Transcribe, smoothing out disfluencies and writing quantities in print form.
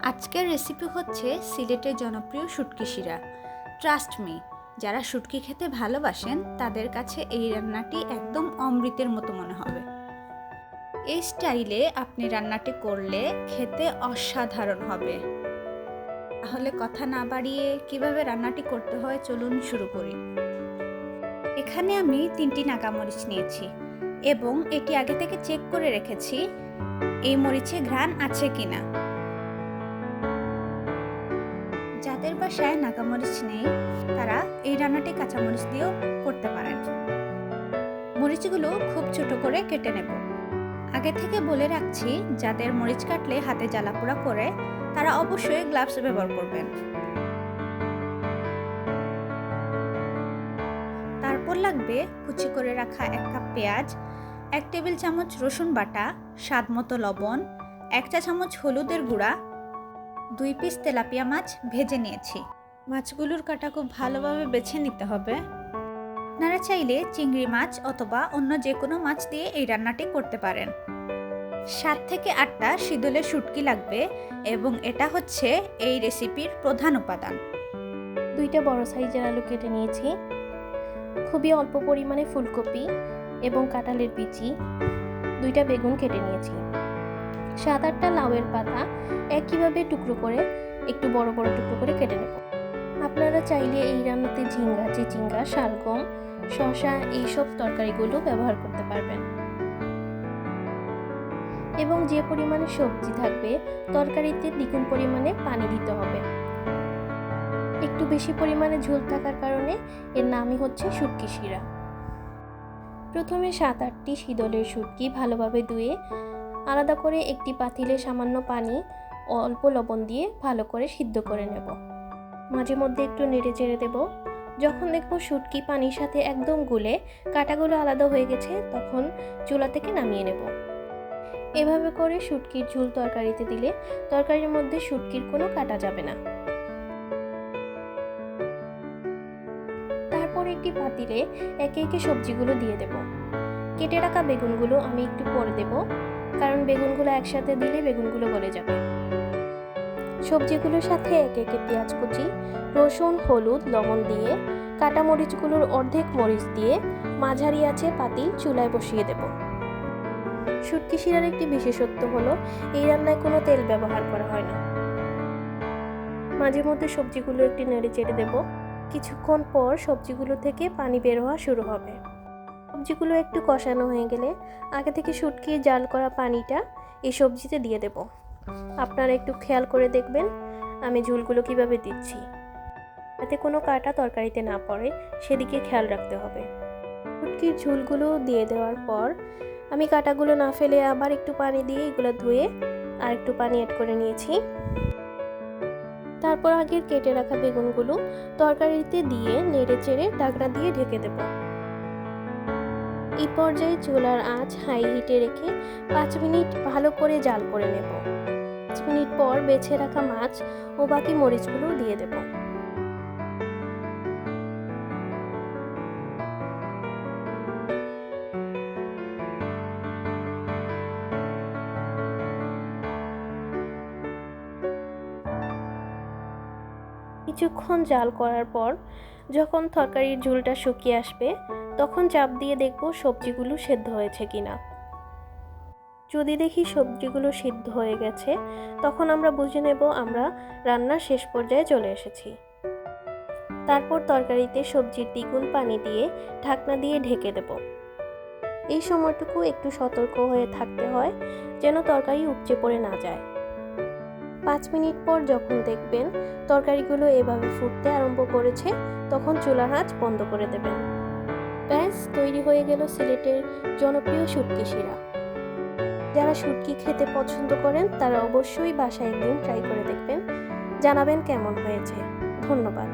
আজকের রেসিপি হচ্ছে সিলেটের জনপ্রিয় শুটকি শিরা। ট্রাস্ট মি, যারা শুটকি খেতে ভালোবাসেন তাদের কাছে এই রান্নাটি একদম অমৃতের মতো মনে হবে। এই স্টাইলে আপনি রান্নাটি করলে খেতে অসাধারণ হবে। তাহলে কথা না বাড়িয়ে কিভাবে রান্নাটি করতে হয় চলুন শুরু করি। এখানে আমি 3টি নাগামরিচ নিয়েছি এবং এটি আগে থেকে চেক করে রেখেছি এই মরিচে ঘ্রাণ আছে কিনা। যাদের বাসায় নাগামরিচ নেই তারা এই রান্নাটি কাঁচামরিচ দিয়েও করতে পারেন। মরিচগুলো খুব ছোট করে কেটে নেব। আগে থেকে বলে রাখছি, যাদের মরিচ কাটলে হাতে জ্বালাপোড়া করে তারা অবশ্যই গ্লাভস ব্যবহার করবেন। তারপর লাগবে কুচি করে রাখা 1 কাপ পেঁয়াজ, 1 টেবিল চামচ রসুন বাটা, স্বাদ মতো লবণ, 1 চা চামচ হলুদের গুঁড়া, 2 পিস তেলাপিয়া মাছ ভেজে নিয়েছি। মাছগুলোর কাটা খুব ভালোভাবে বেছে নিতে হবে। আপনারা চাইলে চিংড়ি মাছ অথবা অন্য যে কোনো মাছ দিয়ে এই রান্নাটি করতে পারেন। 7 থেকে 8টা শীতলের শুটকি লাগবে এবং এটা হচ্ছে এই রেসিপির প্রধান উপাদান। 2টা বড় সাইজের আলু কেটে নিয়েছি, খুবই অল্প পরিমাণে ফুলকপি এবং কাঁঠালের বিচি, 2টা বেগুন কেটে নিয়েছি, 7-8টা লাউয়ের পাতা একইভাবে টুকরো করে একটু বড় বড় টুকরো করে কেটে নেব। আপনারা চাইলে এই রান্নাতে ঝিঙ্গা, চিচিঙ্গা, শালগম, শসা এইসব তরকারিগুলো ব্যবহার করতে পারবেন। এবং যে পরিমাণে সবজি থাকবে তরকারিতে দ্বিগুণ পরিমাণে পানি দিতে হবে। একটু বেশি পরিমাণে ঝোল থাকার কারণে এর নামই হচ্ছে শুটকি শিরা। প্রথমে 7-8টি শীতলের শুটকি ভালোভাবে ধুয়ে আলাদা করে একটি পাতিলে সামান্য পানি ও অল্প লবণ দিয়ে ভালো করে সিদ্ধ করে নেব। মাঝে মধ্যে একটু নেড়ে চেড়ে দেব। যখন দেখব শুটকি পানির সাথে একদম গুলে কাঁটাগুলো আলাদা হয়ে গেছে তখন চুলা থেকে নামিয়ে নেব। এভাবে করে শুটকির ঝোল তরকারিতে দিলে তরকারির মধ্যে শুটকির কোনো কাটা যাবে না। তারপর একটি পাতিলে একে একে সবজিগুলো দিয়ে দেব। কেটে রাখা বেগুনগুলো আমি একটু পরে দেব, কারণ বেগুনগুলো একসাথে দিলে বেগুনগুলো গলে যাবে। সবজিগুলোর সাথে একে একে পেঁয়াজ কুচি, রসুন, হলুদ, লবণ দিয়ে কাটা মরিচগুলোর অর্ধেক মরিচ দিয়ে মাঝারি আঁচে পাতিল চুলায় বসিয়ে দেব। শুটকি শিরার একটি বিশেষত্ব হলো এই রান্নায় কোনো তেল ব্যবহার করা হয় না। মাঝে মধ্যে সবজিগুলো একটু নেড়ে চেড়ে দেব। কিছুক্ষণ পর সবজিগুলো থেকে পানি বের হওয়া শুরু হবে। সবজিগুলো একটু কষানো হয়ে গেলে আগে থেকে শুটকির জাল করা পানিটা এই সবজিতে দিয়ে দেব। আপনারা একটু খেয়াল করে দেখবেন আমি ঝোলগুলো কিভাবে দিচ্ছি, যাতে কোনো কাটা তরকারিতে না পড়ে সেদিকে খেয়াল রাখতে হবে। শুটকির ঝোলগুলো দিয়ে দেওয়ার পর আমি কাটাগুলো না ফেলে আবার একটু পানি দিয়ে এগুলো ধুয়ে আর একটু পানি অ্যাড করে নিয়েছি। তারপর আগের কেটে রাখা বেগুনগুলো তরকারিতে দিয়ে নেড়ে চেড়ে ঢাকনা দিয়ে ঢেকে দেব। এই পর্যায়ে চুলার আঁচ হাই হিটে রেখে 5 মিনিট ভালো করে জাল করে নেব। 5 মিনিট পর বেছে রাখা মাছ ও বাকি মরিচগুলো দিয়ে দেব। কিছুক্ষণ জাল করার পর যখন তরকারির ঝোলটা শুকিয়ে আসবে তখন চাপ দিয়ে দেখব সবজিগুলো সেদ্ধ হয়েছে কিনা। যদি দেখি সবজিগুলো সিদ্ধ হয়ে গেছে তখন আমরা বুঝে নেব আমরা রান্নার শেষ পর্যায়ে চলে এসেছি। তারপর তরকারিতে সবজির দ্বিগুণ পানি দিয়ে ঢাকনা দিয়ে ঢেকে দেব। এই সময়টুকু একটু সতর্ক হয়ে থাকতে হয় যেন তরকারি উপচে পড়ে না যায়। 5 মিনিট পর যখন দেখবেন তরকারিগুলো এভাবে ফুটতে আরম্ভ করেছে তখন চুলার আঁচ বন্ধ করে দেবেন। ব্যাস তৈরি হয়ে গেল সিলেটের জনপ্রিয় শুটকি শিরা। যারা শুটকি খেতে পছন্দ করেন তারা অবশ্যই বাসায় একদিন ট্রাই করে দেখবেন, জানাবেন কেমন হয়েছে। ধন্যবাদ।